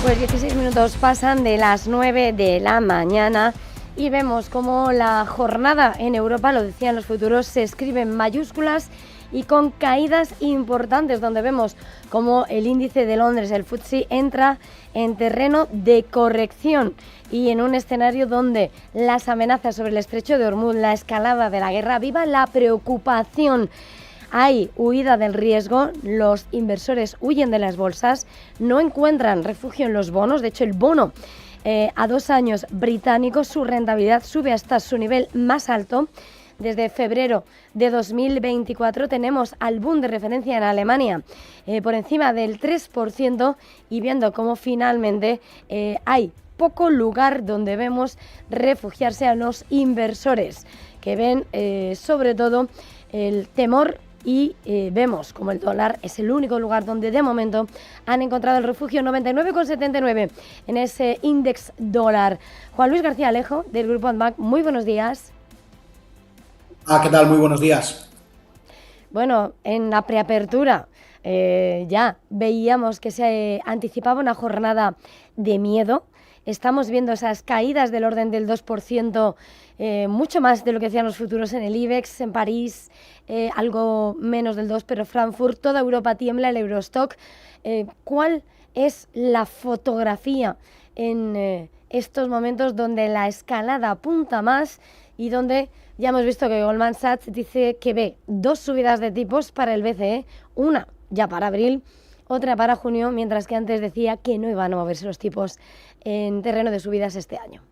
Pues 16 minutos pasan de las 9 de la mañana y vemos cómo la jornada en Europa, lo decían los futuros, se escribe en mayúsculas y con caídas importantes, donde vemos cómo el índice de Londres, el FTSE, entra en terreno de corrección y en un escenario donde las amenazas sobre el estrecho de Hormuz, la escalada de la guerra, aviva la preocupación. Hay huida del riesgo, los inversores huyen de las bolsas, no encuentran refugio en los bonos. De hecho, el bono a 2 años británico, su rentabilidad sube hasta su nivel más alto. Desde febrero de 2024 tenemos al Bund de referencia en Alemania por encima del 3% y viendo cómo finalmente hay poco lugar donde vemos refugiarse a los inversores, que ven sobre todo el temor. Y vemos como el dólar es el único lugar donde de momento han encontrado el refugio, 99,79 en ese índice dólar. Juan Luis García Alejo, del Grupo Andbank, muy buenos días. ¿Qué tal? Muy buenos días. Bueno, en la preapertura ya veíamos que se anticipaba una jornada de miedo. Estamos viendo esas caídas del orden del 2%, mucho más de lo que decían los futuros en el IBEX, en París algo menos del 2%, pero Frankfurt, toda Europa tiembla, el Eurostock. ¿Cuál es la fotografía en estos momentos donde la escalada apunta más y donde ya hemos visto que Goldman Sachs dice que ve 2 subidas de tipos para el BCE, una ya para abril, otra para junio, mientras que antes decía que no iban a moverse los tipos en terreno de subidas este año?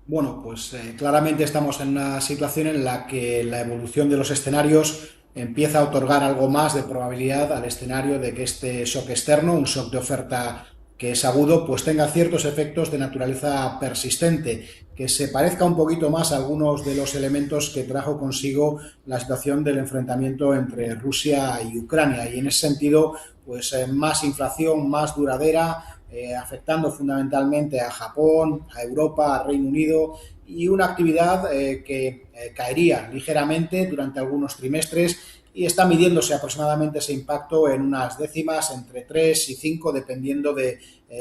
Bueno, pues claramente estamos en una situación en la que la evolución de los escenarios empieza a otorgar algo más de probabilidad al escenario de que este shock externo, un shock de oferta que es agudo, pues tenga ciertos efectos de naturaleza persistente, que se parezca un poquito más a algunos de los elementos que trajo consigo la situación del enfrentamiento entre Rusia y Ucrania. Y en ese sentido, pues más inflación, más duradera, afectando fundamentalmente a Japón, a Europa, a Reino Unido, y una actividad que caería ligeramente durante algunos trimestres y está midiéndose aproximadamente ese impacto en unas décimas, entre 3 y 5, dependiendo de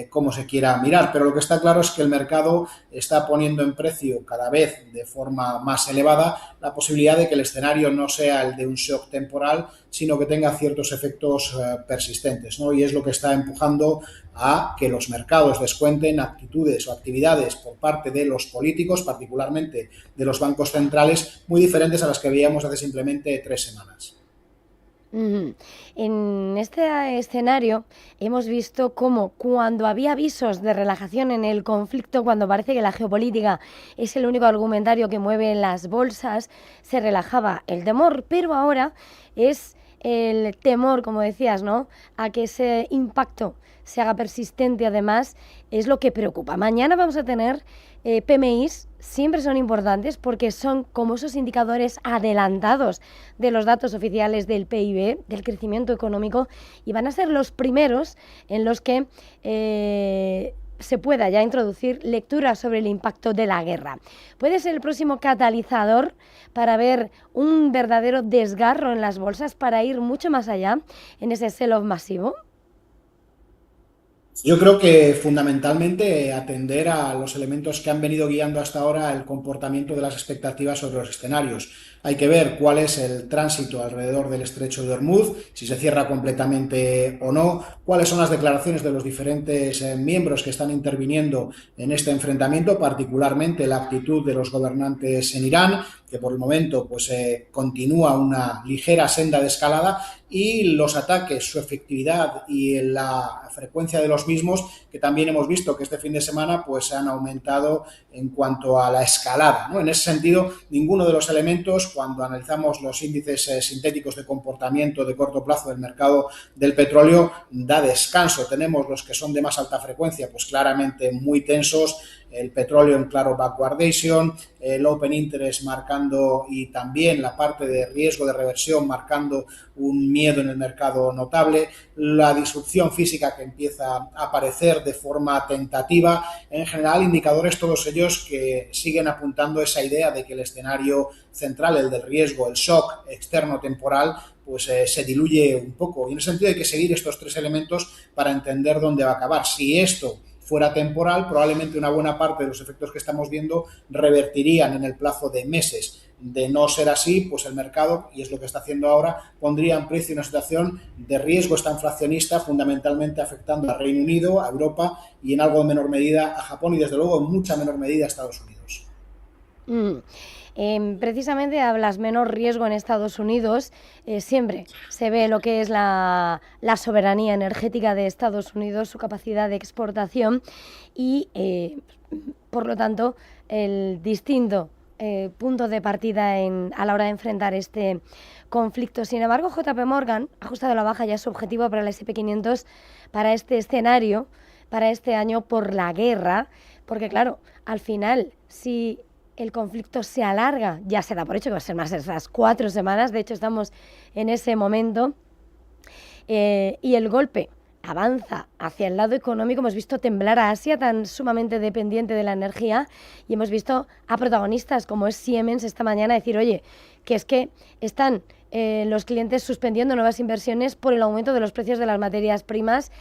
cómo se quiera mirar. Pero lo que está claro es que el mercado está poniendo en precio cada vez de forma más elevada la posibilidad de que el escenario no sea el de un shock temporal, sino que tenga ciertos efectos persistentes, ¿no? Y es lo que está empujando a que los mercados descuenten actitudes o actividades por parte de los políticos, particularmente de los bancos centrales, muy diferentes a las que veíamos hace simplemente 3 semanas. En este escenario hemos visto cómo cuando había avisos de relajación en el conflicto, cuando parece que la geopolítica es el único argumentario que mueve las bolsas, se relajaba el temor, pero ahora es el temor, como decías, ¿no?, a que ese impacto se haga persistente, además, es lo que preocupa. Mañana vamos a tener PMIs, siempre son importantes porque son como esos indicadores adelantados de los datos oficiales del PIB, del crecimiento económico, y van a ser los primeros en los que se pueda ya introducir lectura sobre el impacto de la guerra. ¿Puede ser el próximo catalizador para ver un verdadero desgarro en las bolsas, para ir mucho más allá en ese sell-off masivo? Yo creo que fundamentalmente atender a los elementos que han venido guiando hasta ahora el comportamiento de las expectativas sobre los escenarios. Hay que ver cuál es el tránsito alrededor del estrecho de Hormuz, si se cierra completamente o no, cuáles son las declaraciones de los diferentes miembros que están interviniendo en este enfrentamiento, particularmente la actitud de los gobernantes en Irán, que por el momento pues continúa una ligera senda de escalada, y los ataques, su efectividad y la frecuencia de los mismos, que también hemos visto que este fin de semana pues han aumentado en cuanto a la escalada, ¿no? En ese sentido, ninguno de los elementos, cuando analizamos los índices sintéticos de comportamiento de corto plazo del mercado del petróleo, da descanso. Tenemos los que son de más alta frecuencia, pues claramente muy tensos, el petróleo en claro backwardation, el open interest marcando, y también la parte de riesgo de reversión marcando un miedo en el mercado notable, la disrupción física que empieza a aparecer de forma tentativa. En general, indicadores todos ellos que siguen apuntando esa idea de que el escenario central, el del riesgo, el shock externo temporal, pues se diluye un poco. Y en ese sentido hay que seguir estos tres elementos para entender dónde va a acabar. Si esto fuera temporal, probablemente una buena parte de los efectos que estamos viendo revertirían en el plazo de meses. De no ser así, pues el mercado, y es lo que está haciendo ahora, pondría en precio una situación de riesgo inflacionista, fundamentalmente afectando al Reino Unido, a Europa y en algo menor medida a Japón y desde luego en mucha menor medida a Estados Unidos. Precisamente hablas menor riesgo en Estados Unidos. Siempre se ve lo que es la soberanía energética de Estados Unidos, su capacidad de exportación y, por lo tanto, el distinto punto de partida a la hora de enfrentar este conflicto. Sin embargo, JP Morgan ha ajustado a la baja ya su objetivo para el S&P 500 para este escenario, para este año por la guerra, porque claro, al final, si el conflicto se alarga, ya se da por hecho que va a ser más de esas 4 semanas, de hecho estamos en ese momento, y el golpe avanza hacia el lado económico. Hemos visto temblar a Asia, tan sumamente dependiente de la energía, y hemos visto a protagonistas como es Siemens esta mañana decir, oye, que es que están los clientes suspendiendo nuevas inversiones por el aumento de los precios de las materias primas.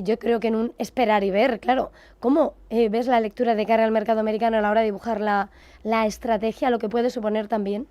Yo creo que en un esperar y ver, claro, ¿cómo ves la lectura de cara al mercado americano a la hora de dibujar la estrategia, lo que puede suponer también?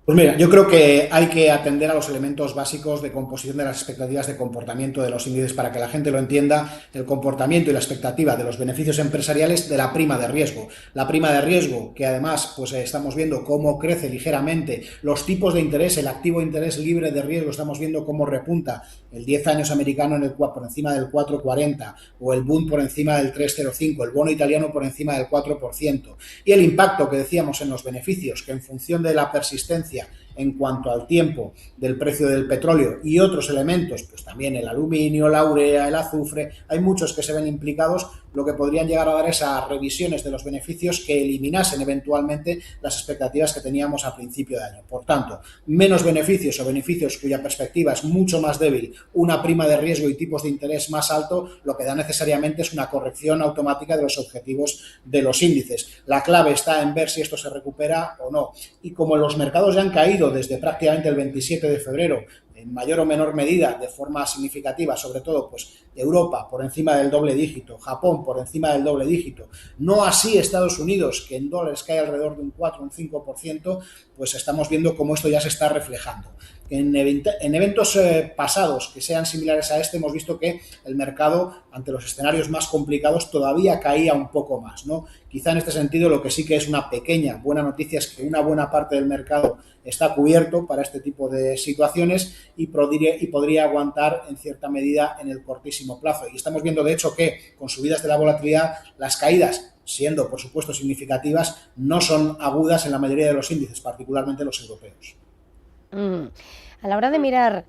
Pues mira, yo creo que hay que atender a los elementos básicos de composición de las expectativas de comportamiento de los índices para que la gente lo entienda, el comportamiento y la expectativa de los beneficios empresariales de la prima de riesgo. La prima de riesgo, que además pues estamos viendo cómo crece ligeramente, los tipos de interés, el activo de interés libre de riesgo, estamos viendo cómo repunta el 10 años americano por encima del 4,40 o el Bund por encima del 3,05, el bono italiano por encima del 4%. Y el impacto que decíamos en los beneficios, que en función de la persistencia en cuanto al tiempo del precio del petróleo y otros elementos, pues también el aluminio, la urea, el azufre, hay muchos que se ven implicados, lo que podrían llegar a dar es a revisiones de los beneficios que eliminasen eventualmente las expectativas que teníamos a principio de año. Por tanto, menos beneficios o beneficios cuya perspectiva es mucho más débil, una prima de riesgo y tipos de interés más alto, lo que da necesariamente es una corrección automática de los objetivos de los índices. La clave está en ver si esto se recupera o no. Y como los mercados ya han caído desde prácticamente el 27 de febrero, en mayor o menor medida, de forma significativa, sobre todo pues Europa por encima del doble dígito, Japón por encima del doble dígito, no así Estados Unidos, que en dólares cae alrededor de un 4 o un 5%, pues estamos viendo cómo esto ya se está reflejando. En eventos pasados que sean similares a este, hemos visto que el mercado, ante los escenarios más complicados, todavía caía un poco más, ¿no? Quizá en este sentido lo que sí que es una pequeña buena noticia es que una buena parte del mercado está cubierto para este tipo de situaciones y podría aguantar en cierta medida en el cortísimo plazo. Y estamos viendo, de hecho, que con subidas de la volatilidad, las caídas, siendo por supuesto significativas, no son agudas en la mayoría de los índices, particularmente los europeos. A la hora de mirar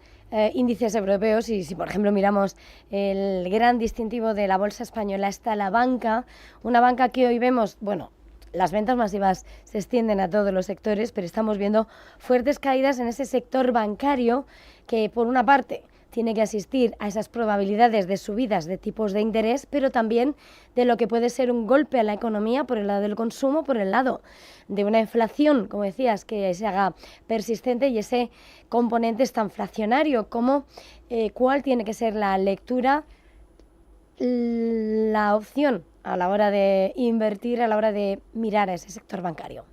índices europeos, y si por ejemplo miramos el gran distintivo de la bolsa española, está la banca, una banca que hoy vemos, bueno, las ventas masivas se extienden a todos los sectores, pero estamos viendo fuertes caídas en ese sector bancario que, por una parte, tiene que asistir a esas probabilidades de subidas de tipos de interés, pero también de lo que puede ser un golpe a la economía por el lado del consumo, por el lado de una inflación, como decías, que se haga persistente y ese componente está inflacionario. ¿Cuál tiene que ser la lectura, la opción a la hora de invertir, a la hora de mirar a ese sector bancario?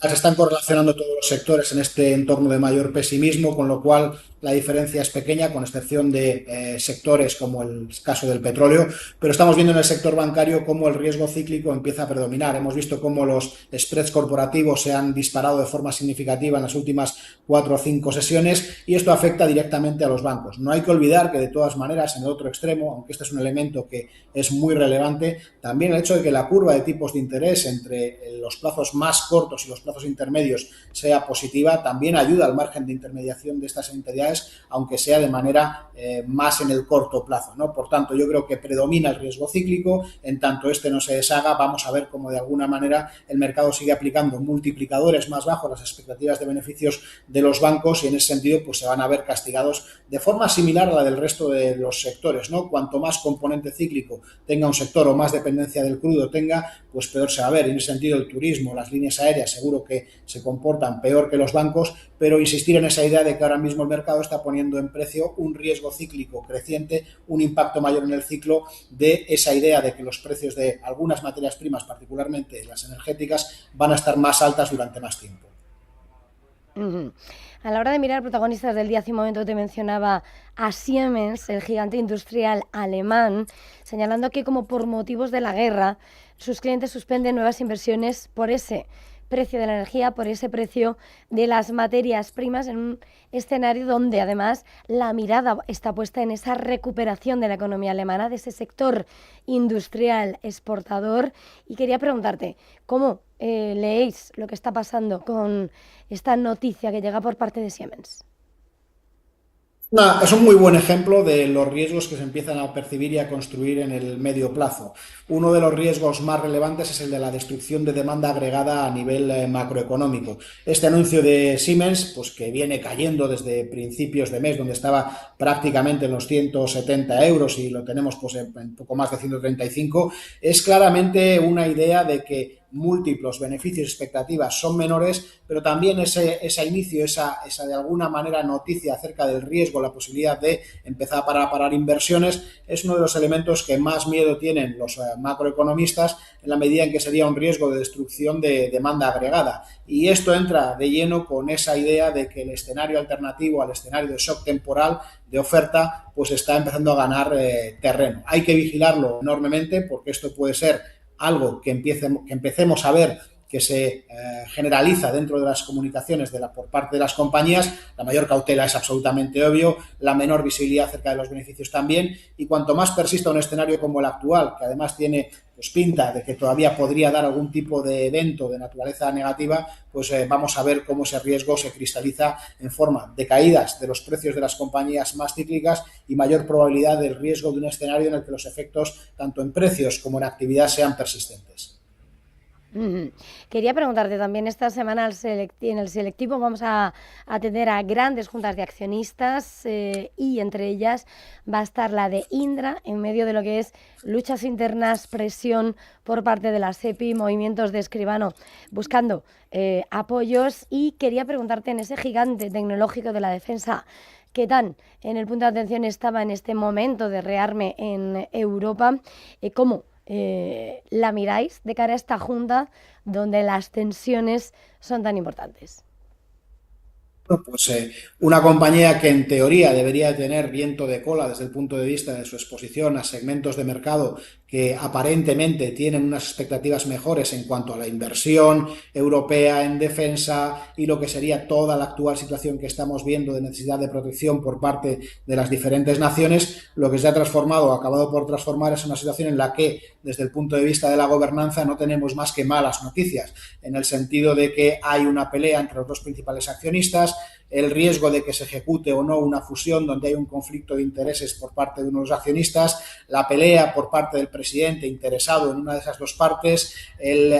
Se están correlacionando todos los sectores en este entorno de mayor pesimismo, con lo cual la diferencia es pequeña, con excepción de sectores como el caso del petróleo, pero estamos viendo en el sector bancario cómo el riesgo cíclico empieza a predominar. Hemos visto cómo los spreads corporativos se han disparado de forma significativa en las últimas 4 o 5 sesiones y esto afecta directamente a los bancos. No hay que olvidar que de todas maneras en el otro extremo, aunque este es un elemento que es muy relevante, también el hecho de que la curva de tipos de interés entre los plazos más cortos y los plazos intermedios sea positiva, también ayuda al margen de intermediación de estas entidades, aunque sea de manera más en el corto plazo, ¿no? Por tanto, yo creo que predomina el riesgo cíclico. En tanto este no se deshaga, vamos a ver cómo de alguna manera el mercado sigue aplicando multiplicadores más bajos las expectativas de beneficios de los bancos y en ese sentido pues se van a ver castigados de forma similar a la del resto de los sectores, ¿no? Cuanto más componente cíclico tenga un sector o más dependencia del crudo tenga, pues peor se va a ver. En ese sentido el turismo, las líneas aéreas seguro digo que se comportan peor que los bancos, pero insistir en esa idea de que ahora mismo el mercado está poniendo en precio un riesgo cíclico creciente, un impacto mayor en el ciclo de esa idea de que los precios de algunas materias primas, particularmente las energéticas, van a estar más altas durante más tiempo. A la hora de mirar protagonistas del día, hace un momento te mencionaba a Siemens, el gigante industrial alemán, señalando que como por motivos de la guerra, sus clientes suspenden nuevas inversiones por ese precio de la energía, por ese precio de las materias primas, en un escenario donde además la mirada está puesta en esa recuperación de la economía alemana, de ese sector industrial exportador. Y quería preguntarte, ¿cómo leéis lo que está pasando con esta noticia que llega por parte de Siemens? Es un muy buen ejemplo de los riesgos que se empiezan a percibir y a construir en el medio plazo. Uno de los riesgos más relevantes es el de la destrucción de demanda agregada a nivel macroeconómico. Este anuncio de Siemens, pues que viene cayendo desde principios de mes, donde estaba prácticamente en los 170 euros y lo tenemos pues en poco más de 135, es claramente una idea de que múltiplos beneficios y expectativas son menores, pero también ese inicio, esa de alguna manera noticia acerca del riesgo, la posibilidad de empezar a parar inversiones, es uno de los elementos que más miedo tienen los macroeconomistas, en la medida en que sería un riesgo de destrucción de demanda agregada. Y esto entra de lleno con esa idea de que el escenario alternativo al escenario de shock temporal de oferta pues está empezando a ganar terreno. Hay que vigilarlo enormemente porque esto puede ser algo que empecemos a ver que se generaliza dentro de las comunicaciones por parte de las compañías. La mayor cautela es absolutamente obvio, la menor visibilidad acerca de los beneficios también, y cuanto más persista un escenario como el actual, que además tiene pues pinta de que todavía podría dar algún tipo de evento de naturaleza negativa, pues vamos a ver cómo ese riesgo se cristaliza en forma de caídas de los precios de las compañías más cíclicas y mayor probabilidad del riesgo de un escenario en el que los efectos tanto en precios como en actividad sean persistentes. Quería preguntarte también, esta semana en el selectivo vamos a atender a grandes juntas de accionistas y entre ellas va a estar la de Indra, en medio de lo que es luchas internas, presión por parte de la SEPI, movimientos de escribano buscando apoyos, y quería preguntarte, en ese gigante tecnológico de la defensa, ¿qué tan en el punto de atención estaba en este momento de rearme en Europa? ¿Cómo la miráis de cara a esta junta donde las tensiones son tan importantes? Pues una compañía que en teoría debería tener viento de cola desde el punto de vista de su exposición a segmentos de mercado que aparentemente tienen unas expectativas mejores en cuanto a la inversión europea en defensa y lo que sería toda la actual situación que estamos viendo de necesidad de protección por parte de las diferentes naciones, lo que se ha transformado o acabado por transformar es una situación en la que desde el punto de vista de la gobernanza no tenemos más que malas noticias, en el sentido de que hay una pelea entre los dos principales accionistas, el riesgo de que se ejecute o no una fusión donde hay un conflicto de intereses por parte de unos accionistas, la pelea por parte del presidente interesado en una de esas dos partes, el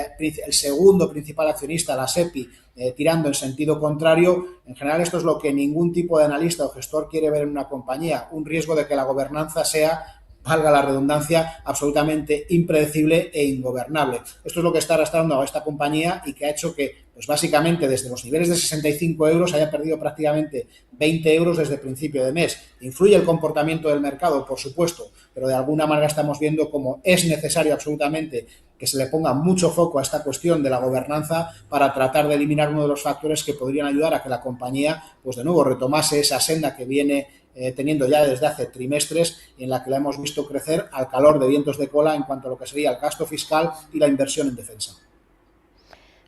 segundo principal accionista, la SEPI, tirando en sentido contrario. En general, esto es lo que ningún tipo de analista o gestor quiere ver en una compañía, un riesgo de que la gobernanza sea, valga la redundancia, absolutamente impredecible e ingobernable. Esto es lo que está arrastrando a esta compañía y que ha hecho que, pues básicamente, desde los niveles de 65 euros haya perdido prácticamente 20 euros desde el principio de mes. Influye el comportamiento del mercado, por supuesto, pero de alguna manera estamos viendo cómo es necesario absolutamente que se le ponga mucho foco a esta cuestión de la gobernanza para tratar de eliminar uno de los factores que podrían ayudar a que la compañía, pues de nuevo, retomase esa senda que viene teniendo ya desde hace trimestres, en la que la hemos visto crecer al calor de vientos de cola en cuanto a lo que sería el gasto fiscal y la inversión en defensa.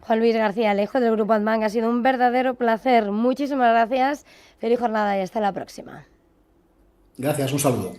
Juan Luis García Alejo, del Grupo Adman, ha sido un verdadero placer. Muchísimas gracias, feliz jornada y hasta la próxima. Gracias, un saludo.